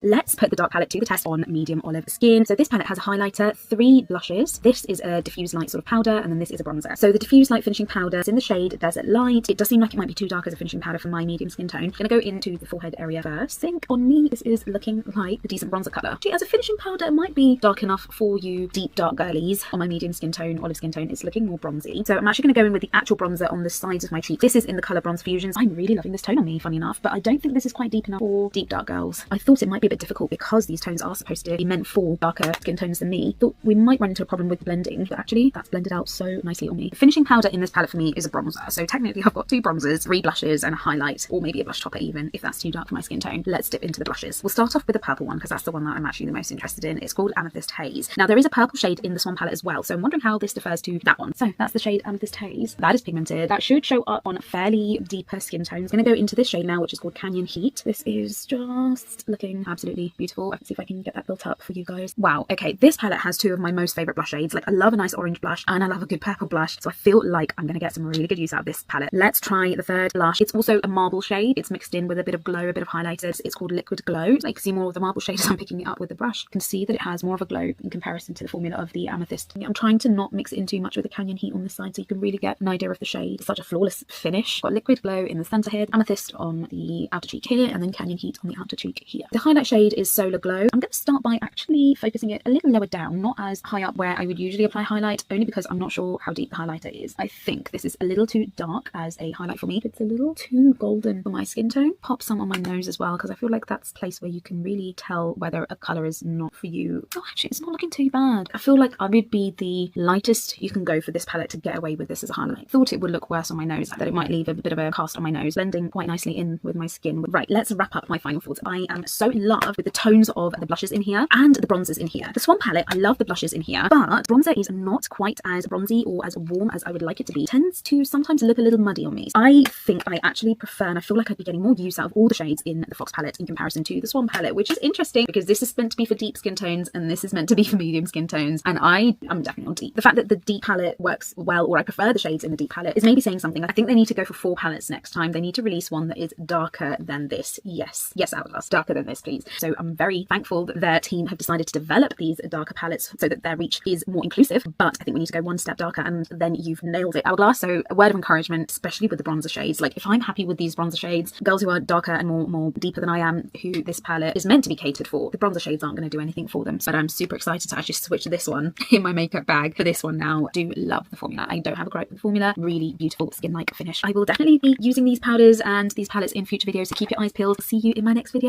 Let's put the dark palette to the test on medium olive skin. So this palette has a highlighter, 3 blushes. This is a diffuse light sort of powder, and then this is a bronzer. So the diffuse light finishing powder is in the shade Desert Light. It does seem like it might be too dark as a finishing powder for my medium skin tone. I'm going to go into the forehead area first. I think on me this is looking like a decent bronzer colour. Actually, as a finishing powder, it might be dark enough for you deep dark girlies. On my medium skin tone, olive skin tone, it's looking more bronzy. So I'm actually going to go in with the actual bronzer on the sides of my cheek. This is in the colour Bronze Fusions. I'm really loving this tone on me, funny enough, but I don't think this is quite deep enough for deep dark girls. I thought it might be a bit difficult because these tones are supposed to be meant for darker skin tones than me. Thought we might run into a problem with blending, but actually that's blended out so nicely on me. The finishing powder in this palette for me is a bronzer. So technically I've got 2 bronzers, 3 blushes and a highlight, or maybe a blush topper even, if that's too dark for my skin tone. Let's dip into the blushes. We'll start off with the purple one because that's the one that I'm actually the most interested in. It's called Amethyst Haze. Now there is a purple shade in the Swan palette as well, so I'm wondering how this differs to that one. So that's the shade Amethyst Haze. That is pigmented. That should show up on fairly deeper skin tones. I'm going to go into this shade now, which is called Canyon Heat. This is just looking absolutely beautiful. Let's see if I can get that built up for you guys. Wow, okay, this palette has 2 of my most favourite blush shades. Like, I love a nice orange blush and I love a good purple blush, so I feel like I'm going to get some really good use out of this palette. Let's try the third blush. It's also a marble shade. It's mixed in with a bit of glow, a bit of highlighters. It's called Liquid Glow. I can see more of the marble shade as I'm picking it up with the brush. You can see that it has more of a glow in comparison to the formula of the Amethyst. I'm trying to not mix it in too much with the Canyon Heat on this side so you can really get an idea of the shade. It's such a flawless finish. Got Liquid Glow in the centre here, Amethyst on the outer cheek here, and then Canyon Heat on the outer cheek here. The highlight shade is Solar Glow. I'm going to start by actually focusing it a little lower down, not as high up where I would usually apply highlight, only because I'm not sure how deep the highlighter is. I think this is a little too dark as a highlight for me. It's a little too golden for my skin tone. Pop some on my nose as well, because I feel like that's a place where you can really tell whether a colour is not for you. Oh, actually, it's not looking too bad. I feel like I would be the lightest you can go for this palette to get away with this as a highlight. Thought it would look worse on my nose, that it might leave a bit of a cast on my nose, blending quite nicely in with my skin. Right, let's wrap up my final thoughts. I am so in love with the tones of the blushes in here and the bronzers in here. The Swan palette, I love the blushes in here, but bronzer is not quite as bronzy or as warm as I would like it to be. It tends to sometimes look a little muddy on me. I think I actually prefer, and I feel like I'd be getting more use out of all the shades in the Fox palette in comparison to the Swan palette, which is interesting because this is meant to be for deep skin tones and this is meant to be for medium skin tones, and I'm definitely on deep. The fact that the deep palette works well, or I prefer the shades in the deep palette, is maybe saying something. I think they need to go for 4 palettes next time. They need to release one that is darker than this. Yes, Hourglass, darker than this, please. So I'm very thankful that their team have decided to develop these darker palettes so that their reach is more inclusive, but I think we need to go one step darker and then you've nailed it, Hourglass. So a word of encouragement, especially with the bronzer shades. Like, if I'm happy with these bronzer shades, girls who are darker and more deeper than I am, who this palette is meant to be catered for, the bronzer shades aren't going to do anything for them. So I'm super excited to actually switch this one in my makeup bag for this one now. Do love the formula. I don't have a gripe with the formula. Really beautiful skin-like finish. I will definitely be using these powders and these palettes in future videos, so keep your eyes peeled. See you in my next video.